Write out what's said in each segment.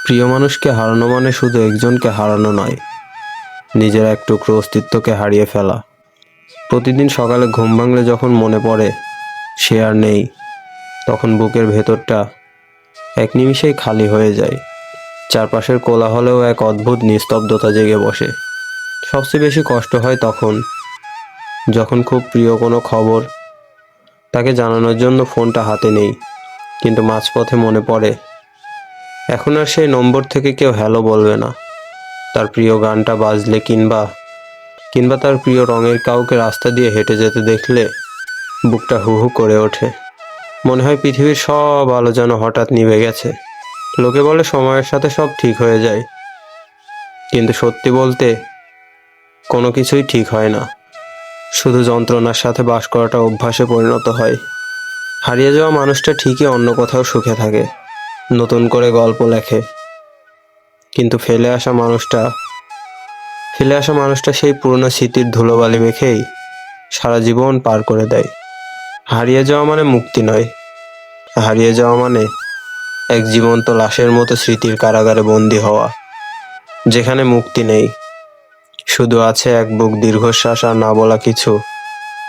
প্রিয় মানুষকে হারানো মানে শুধু একজনকে হারানো নয়, নিজের এক টুকরো অস্তিত্বকে হারিয়ে ফেলা। প্রতিদিন সকালে ঘুম ভাঙলে যখন মনে পড়ে সে আর নেই, তখন বুকের ভেতরটা এক নিমিষেই খালি হয়ে যায়। চারপাশের কোলাহলেও এক অদ্ভুত নিস্তব্ধতা জেগে বসে। সবচেয়ে বেশি কষ্ট হয় তখন, যখন খুব প্রিয় কোনো খবর তাকে জানানোর জন্য ফোনটা হাতে নেই, কিন্তু মাঝপথে মনে পড়ে এখন আর সেই নম্বর থেকে কেউ হ্যালো বলবে না। তার প্রিয় গানটা বাজলে কিংবা তার প্রিয় রঙের কাউকে রাস্তা দিয়ে হেঁটে যেতে দেখলে বুকটা হু হু করে ওঠে। মনে হয় পৃথিবীর সব আলো যেন হঠাৎ নিভে গেছে। লোকে বলে সময়ের সাথে সব ঠিক হয়ে যায়, কিন্তু সত্যি বলতে কোনো কিছুই ঠিক হয় না। শুধু যন্ত্রণার সাথে বাস করাটা অভ্যাসে পরিণত হয়। হারিয়ে যাওয়া মানুষটা ঠিকই অন্য কোথাও সুখে থাকে, নতুন করে গল্প লেখে, কিন্তু ফেলে আসা মানুষটা সেই পুরনো স্মৃতির ধুলোবালি মেখেই সারা জীবন পার করে দেয়। হারিয়ে যাওয়া মানে মুক্তি নয়, হারিয়ে যাওয়া মানে এক জীবন্ত লাশের মতো স্মৃতির কারাগারে বন্দী হওয়া, যেখানে মুক্তি নেই, শুধু আছে এক বুক দীর্ঘশ্বাস আর না বলা কিছু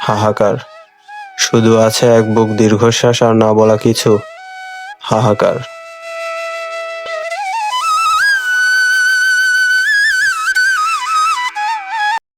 হাহাকার। শুধু আছে এক বুক দীর্ঘশ্বাস আর না বলা কিছু হাহাকার।